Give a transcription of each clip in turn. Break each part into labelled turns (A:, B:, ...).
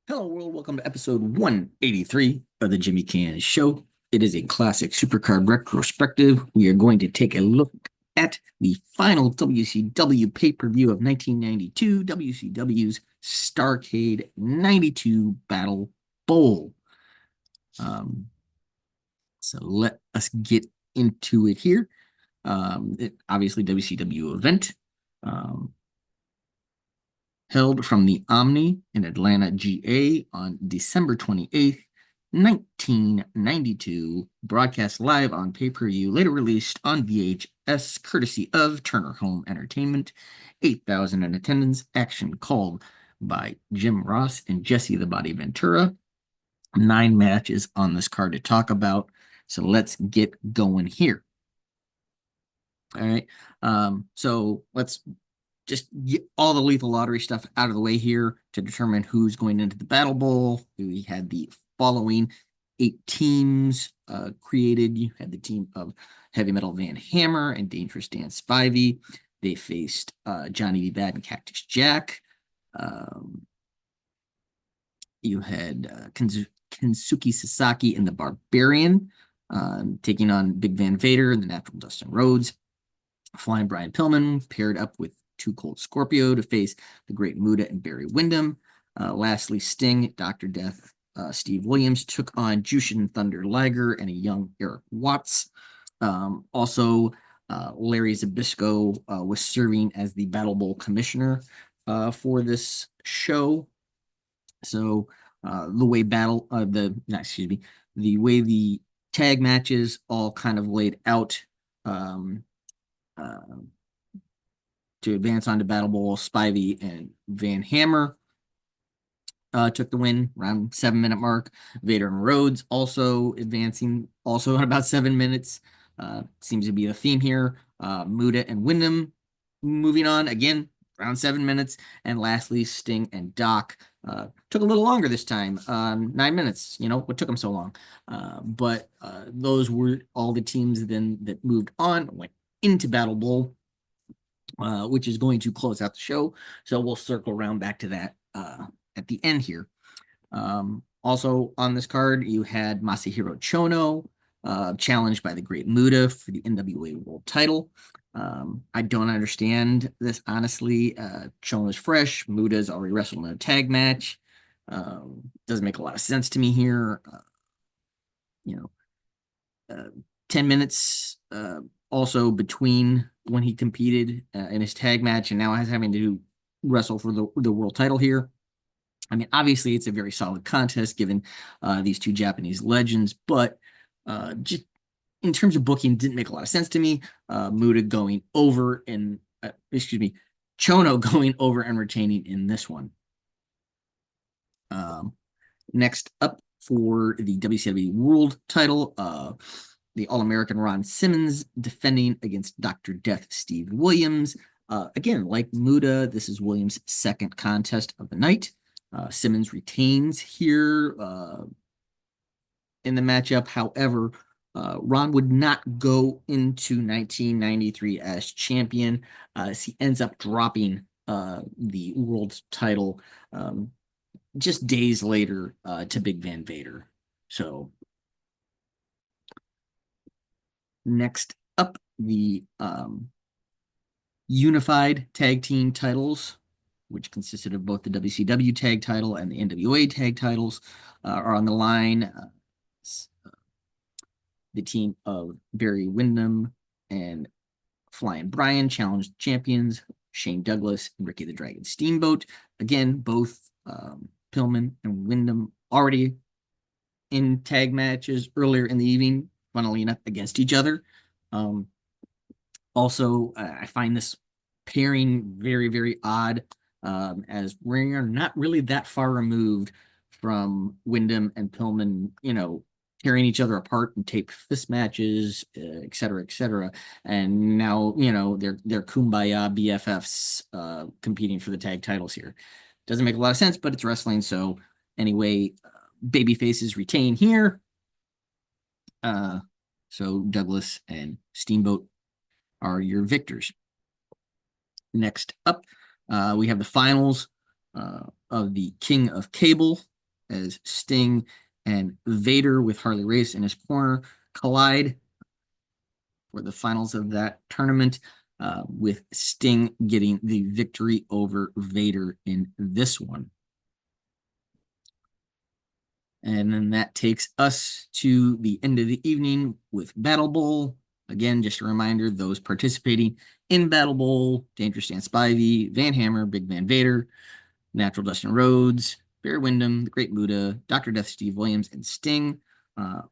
A: Hello, world. Welcome to episode 183 of the Jimmy Canz Show. It is a classic supercard retrospective. We are going to take a look at the final WCW pay-per-view of 1992, WCW's Starrcade 92 Battle Bowl. So let us get into it here. Obviously, WCW event. Held from the Omni in Atlanta, GA on December 28th, 1992, broadcast live on pay-per-view, later released on VHS, courtesy of Turner Home Entertainment. 8,000 in attendance, action called by Jim Ross and Jesse the Body Ventura. 9 matches on this card to talk about, so let's get going here. All right, so let's just get all the lethal lottery stuff out of the way here to determine who's going into the Battle Bowl. We had the following 8 teams created. You had the team of Heavy Metal Van Hammer and Dangerous Dan Spivey. They faced Johnny B. Bad and Cactus Jack. You had Kensuke Sasaki and the Barbarian taking on Big Van Vader and the Natural Dustin Rhodes. Flying Brian Pillman paired up with Too Cold Scorpio to face the Great Muta and Barry Windham. Lastly, Sting, Dr. Death, Steve Williams took on Jushin Thunder Liger and a young Eric Watts. Also, Larry Zbyszko was serving as the Battle Bowl commissioner for this show. So the way the way the tag matches all kind of laid out. To advance on to Battle Bowl, Spivey and Van Hammer took the win around 7-minute mark. Vader and Rhodes also advancing, also in about 7 minutes. Seems to be a theme here. Muta and Windham moving on again around 7 minutes. And lastly, Sting and Doc took a little longer this time, 9 minutes. You know what took them so long? But those were all the teams then that moved on, went into Battle Bowl, which is going to close out the show. So we'll circle around back to that at the end here. Also on this card, you had Masahiro Chono challenged by the Great Muta for the NWA World Title. I don't understand this, honestly. Chono's fresh. Muta's already wrestled in a tag match. Doesn't make a lot of sense to me here. 10 minutes also between when he competed in his tag match and now having to wrestle for the world title here. I mean, obviously, it's a very solid contest given these two Japanese legends, but just in terms of booking, didn't make a lot of sense to me. Muta going over and, Chono going over and retaining in this one. Next up for the WCW World title, the All-American Ron Simmons defending against Dr. Death Steve Williams. Again, like Muta, this is Williams' second contest of the night. Simmons retains here in the matchup. However, Ron would not go into 1993 as champion as he ends up dropping the world title just days later to Big Van Vader. So next up, the unified tag team titles, which consisted of both the WCW tag title and the NWA tag titles, are on the line. The team of Barry Windham and Flying Brian challenged the champions, Shane Douglas and Ricky the Dragon Steamboat. Again, both Pillman and Windham already in tag matches earlier in the evening, funnily enough, against each other. Also, I find this pairing very, very odd, as we are not really that far removed from Windham and Pillman, tearing each other apart and tape fist matches, et cetera, et cetera. And now, they're kumbaya BFFs competing for the tag titles here. Doesn't make a lot of sense, but it's wrestling. So anyway, baby faces retain here. So Douglas and Steamboat are your victors. Next up, we have the finals of the King of Cable as Sting and Vader with Harley Race in his corner collide for the finals of that tournament, with Sting getting the victory over Vader in this one. And then that takes us to the end of the evening with Battle Bowl. Again, just a reminder, those participating in Battle Bowl: Dangerous Dan Spivey, Van Hammer, Big Van Vader, Natural Dustin Rhodes, Barry Windham, The Great Muta, Dr. Death Steve Williams, and Sting.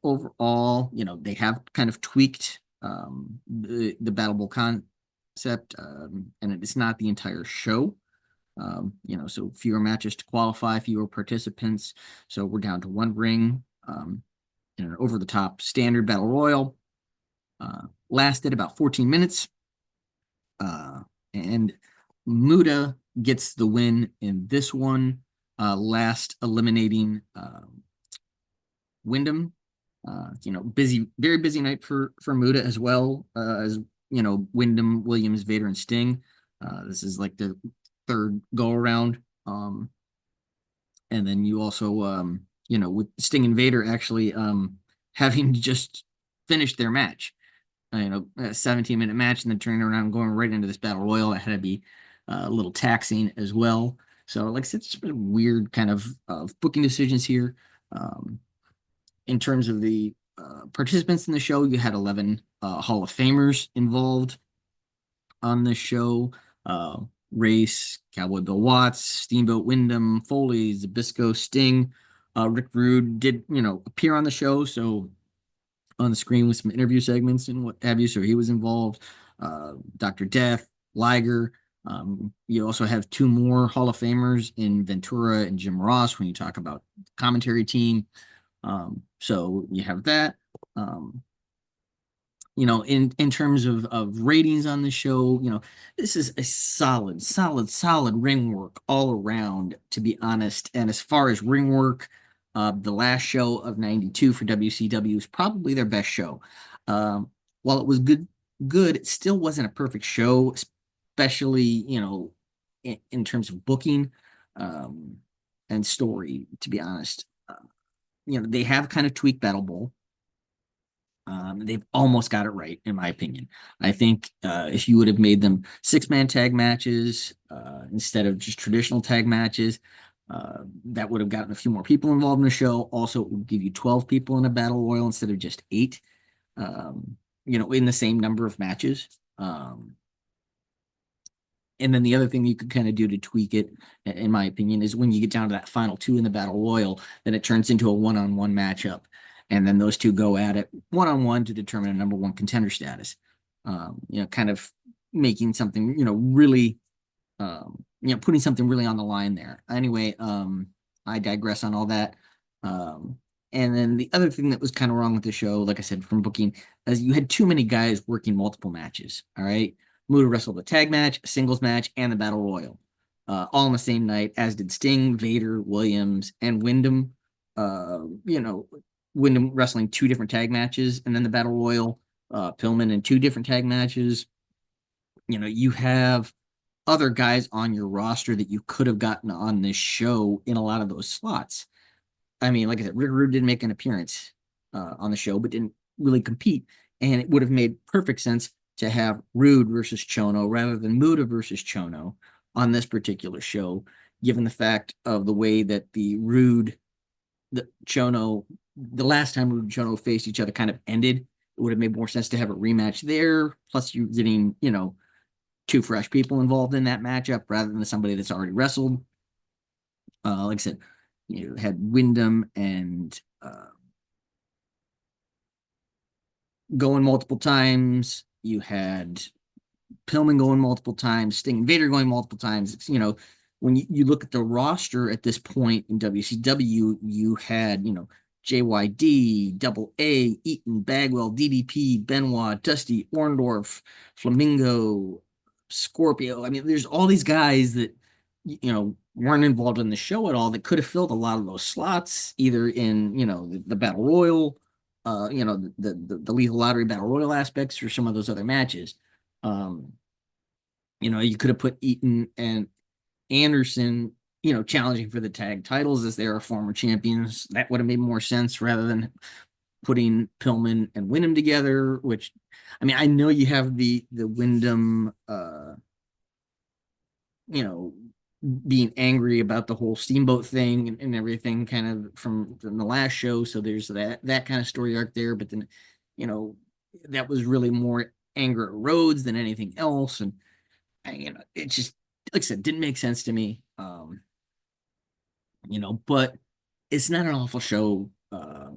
A: Overall, they have kind of tweaked the Battle Bowl concept, and it's not the entire show. So fewer matches to qualify, fewer participants. So we're down to one ring in an over-the-top standard battle royal. Lasted about 14 minutes. And Muta gets the win in this one, last eliminating Wyndham. Very busy night for Muta as well, as Wyndham, Williams, Vader, and Sting. This is like the third go around. And then you also, with Sting and Vader actually having just finished their match, a 17-minute match, and then turning around and going right into this battle royal. It had to be a little taxing as well. So, like I said, it's been weird kind of booking decisions here. In terms of the participants in the show, you had 11 Hall of Famers involved on the show. Race, Cowboy Bill Watts, Steamboat Wyndham, Foley, Zbyszko, Sting. Rick Rude did, appear on the show, so on the screen with some interview segments and what have you. So he was involved. Dr. Death, Liger. You also have two more Hall of Famers in Ventura and Jim Ross when you talk about the commentary team. So you have that. In terms of ratings on the show, this is a solid ring work all around, to be honest. And as far as ring work, the last show of 92 for WCW is probably their best show. While it was good, it still wasn't a perfect show, especially, in terms of booking and story, to be honest. They have kind of tweaked Battle Bowl. They've almost got it right, in my opinion. I think if you would have made them 6-man tag matches instead of just traditional tag matches, that would have gotten a few more people involved in the show. Also, it would give you 12 people in a battle royal instead of just 8, in the same number of matches. And then the other thing you could kind of do to tweak it, in my opinion, is when you get down to that final 2 in the battle royal, then it turns into a one-on-one matchup. And then those two go at it one-on-one to determine a number 1 contender status. Kind of making something, really, putting something really on the line there. Anyway, I digress on all that. And then the other thing that was kind of wrong with the show, like I said, from booking, is you had too many guys working multiple matches. All right. Muta wrestled a tag match, a singles match, and the battle royal, all on the same night, as did Sting, Vader, Williams, and Wyndham. Wyndham wrestling 2 different tag matches, and then the battle royal, Pillman in 2 different tag matches. You have other guys on your roster that you could have gotten on this show in a lot of those slots. I mean, like I said, Rick Rude didn't make an appearance on the show, but didn't really compete. And it would have made perfect sense to have Rude versus Chono rather than Muta versus Chono on this particular show, given the fact of the way that the Chono, the last time Rude and Chono faced each other kind of ended. It would have made more sense to have a rematch there. Plus, you're getting, 2 fresh people involved in that matchup rather than somebody that's already wrestled. Like I said, you had Wyndham and going multiple times. You had Pillman going multiple times, Sting and Vader going multiple times. It's, when you look at the roster at this point in WCW, you had, JYD, Double A, Eaton, Bagwell, DDP, Benoit, Dusty, Orndorff, Flamingo, Scorpio. I mean, there's all these guys that, weren't involved in the show at all that could have filled a lot of those slots, either in, the Battle Royal, the Lethal Lottery Battle Royal aspects, or some of those other matches. You could have put Eaton and Anderson challenging for the tag titles as they are former champions. That would have made more sense rather than putting Pillman and Wyndham together, which I mean, I know you have the Wyndham you know, being angry about the whole Steamboat thing and everything kind of from the last show. So there's that kind of story arc there. But then, you know, that was really more anger at Rhodes than anything else. And it just, like I said, didn't make sense to me. But it's not an awful show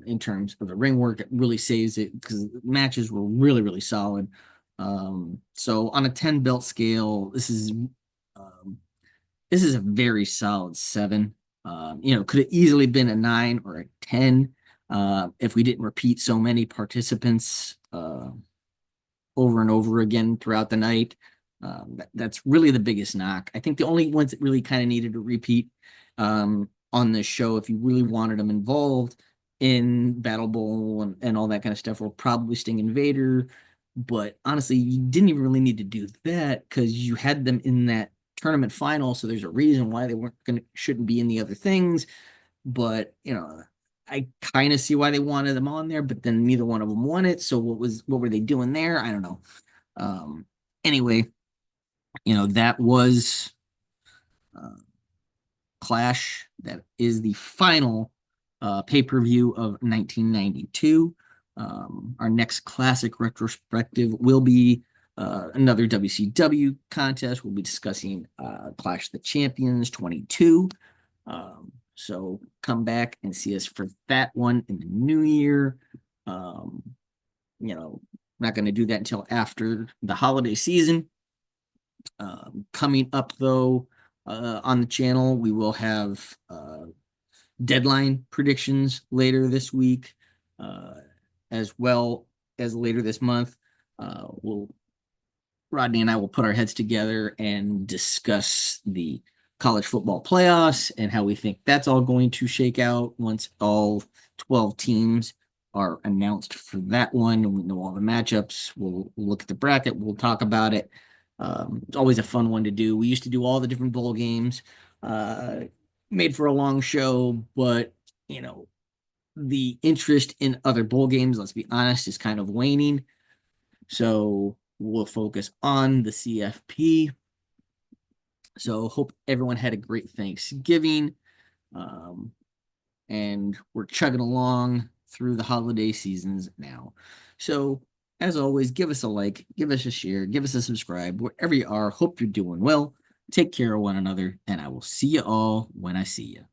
A: in terms of the ring work. It really saves it because matches were really, really solid. So on a 10 belt scale, um, this is a very solid 7. Could have easily been a 9 or a 10 if we didn't repeat so many participants over and over again throughout the night. That's really the biggest knock. I think the only ones that really kind of needed to repeat on this show, if you really wanted them involved in Battle Bowl and all that kind of stuff, were probably Sting and Vader. But honestly, you didn't even really need to do that because you had them in that tournament final. So there's a reason why they shouldn't be in the other things. But I kind of see why they wanted them on there, but then neither one of them won it. So what were they doing there? I don't know. Anyway, that was uh, Clash. That is the final pay-per-view of 1992. Our next classic retrospective will be another WCW contest. We'll be discussing Clash of the Champions 22. So come back and see us for that one in the new year. Not going to do that until after the holiday season. Coming up though, on the channel, we will have deadline predictions later this week, as well as later this month. Rodney and I will put our heads together and discuss the college football playoffs and how we think that's all going to shake out once all 12 teams are announced for that one. And we know all the matchups. We'll look at the bracket. We'll talk about it. It's always a fun one to do. We used to do all the different bowl games. Made for a long show, but the interest in other bowl games, let's be honest, is kind of waning. So we'll focus on the CFP. So hope everyone had a great Thanksgiving. And we're chugging along through the holiday seasons now. So as always, give us a like, give us a share, give us a subscribe, wherever you are. Hope you're doing well. Take care of one another, and I will see you all when I see you.